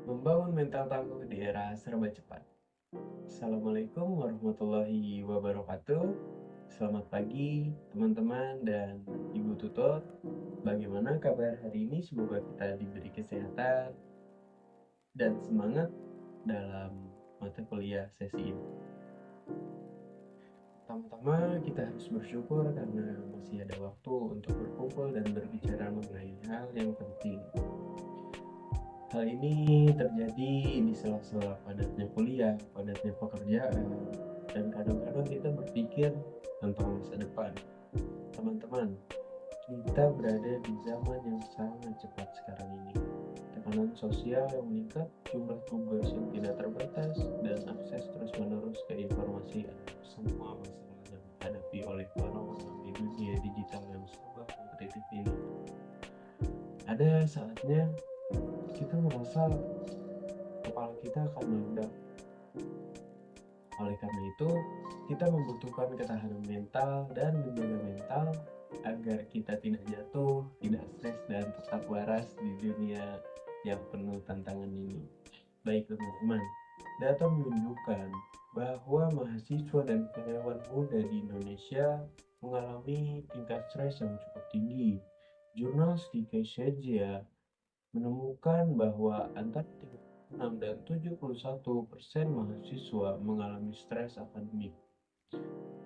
Membangun mental tangguh di era serba cepat. Assalamualaikum warahmatullahi wabarakatuh. Selamat pagi teman-teman dan Ibu Tutor. Bagaimana kabar hari ini? Semoga kita diberi kesehatan dan semangat dalam mata kuliah sesi ini. Pertama-tama kita harus bersyukur karena masih ada waktu untuk berkumpul dan berbicara mengenai hal yang penting. Hal ini terjadi di sela-sela padatnya kuliah, padatnya pekerjaan, dan kadang-kadang kita berpikir tentang masa depan. Teman-teman, kita berada di zaman yang sangat cepat sekarang ini. Tekanan sosial yang meningkat, jumlah tugas yang tidak terbatas, dan akses terus-menerus ke informasi adalah semua masalah yang dihadapi oleh orang-orang di dunia digital yang serba kompetitif ini. Ada saatnya kita merasa kepala kita akan meledak. Oleh karena itu, kita membutuhkan ketahanan mental dan menjaga mental agar kita tidak jatuh, tidak stres, dan tetap waras di dunia yang penuh tantangan ini. Baik teman-teman, data menunjukkan bahwa mahasiswa dan karyawan muda di Indonesia mengalami tingkat stres yang cukup tinggi. Jurnal Psychasia menemukan bahwa antara 36 dan 71% mahasiswa mengalami stres akademik.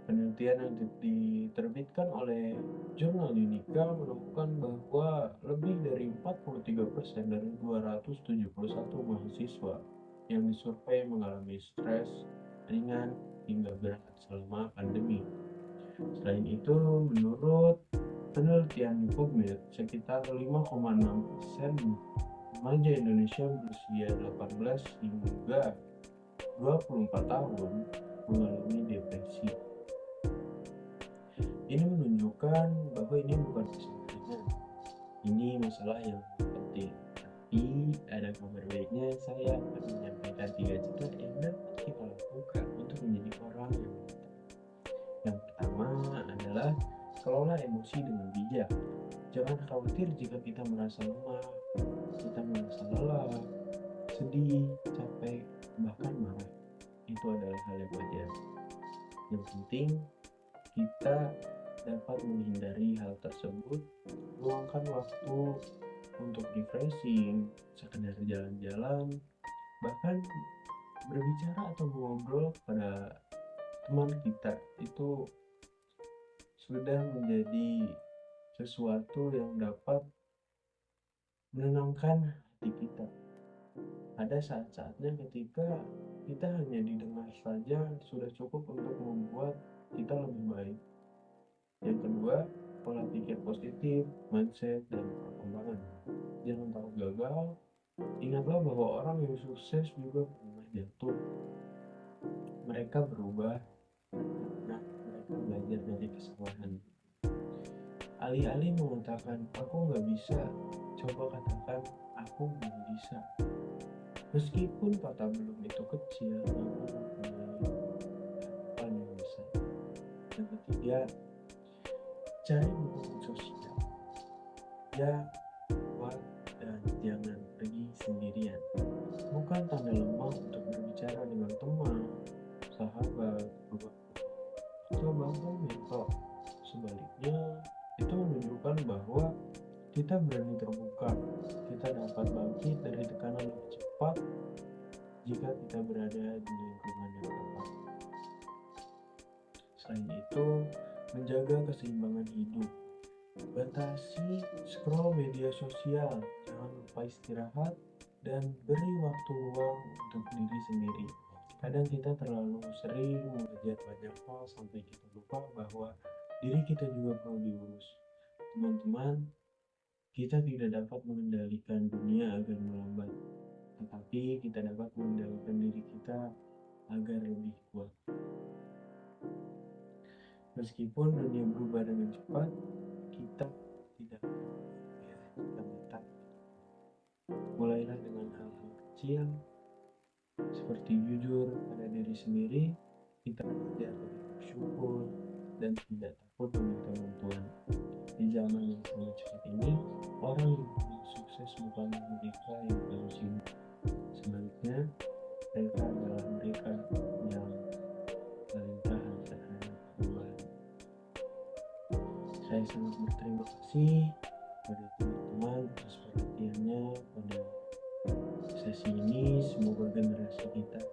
Penelitian yang diterbitkan oleh jurnal Unica menemukan bahwa lebih dari 43% dari 271 mahasiswa yang disurvei mengalami stres ringan hingga berat selama pandemi. Selain itu, menurut penelitian di PubMed, sekitar 5,6% remaja Indonesia berusia 18 hingga 24 tahun mengalami depresi. Ini menunjukkan bahwa ini bukan masalah ringan, ini masalah yang penting. Tapi ada kabar baiknya, saya akan menyampaikan 3 cara yang dapat kita lakukan untuk menjadi orang yang mantap. Yang pertama adalah kelola emosi dengan bijak. Jangan khawatir jika kita merasa lemah, kita merasa lelah, sedih, capek, bahkan marah. Itu adalah hal yang wajar. Yang penting, kita dapat menghindari hal tersebut, meluangkan waktu untuk refreshing, sekedar jalan-jalan, bahkan berbicara atau mengobrol pada teman kita itu sudah menjadi sesuatu yang dapat menenangkan hati kita. Ada saat-saatnya ketika kita hanya didengar saja sudah cukup untuk membuat kita lebih baik. Yang kedua, pola pikir positif, mindset, dan perkembangan. Jangan takut gagal. Ingatlah bahwa orang yang sukses juga pernah jatuh. Mereka berubah karena mereka belajar dari kesalahan. Alih-alih mengatakan aku nggak bisa, coba katakan aku belum bisa. Meskipun kata belum itu kecil, namun mempunyai harapan yang besar. Yang ketiga, cari dukungan sosial. Ya, kuat dan jangan pergi sendirian. Bukan tanda lemah untuk berbicara dengan teman, sahabat, atau bahkan mentor. Sebaliknya, itu menunjukkan bahwa kita berani terbuka, kita dapat bangkit dari tekanan lebih cepat jika kita berada di lingkungan yang tepat. Selain itu, menjaga keseimbangan hidup. Batasi scroll media sosial, jangan lupa istirahat, dan beri waktu luang untuk diri sendiri. Kadang kita terlalu sering mengejar banyak hal sampai kita lupa bahwa diri kita juga perlu diurus. Teman-teman, kita tidak dapat mengendalikan dunia agar melambat, tetapi kita dapat mengendalikan diri kita agar lebih kuat. Meskipun dunia berubah dengan cepat, kita tidak kita minta. Mulailah dengan hal-hal kecil, seperti jujur pada diri sendiri, kita belajar lebih bersyukur dan tidak takut meminta bantuan. Di zaman yang sangat cepat ini, orang yang paling sukses bukan mereka yang paling sibuk. Saya sangat berterima kasih pada teman-teman atas perhatiannya pada sesi ini. Semoga generasi kita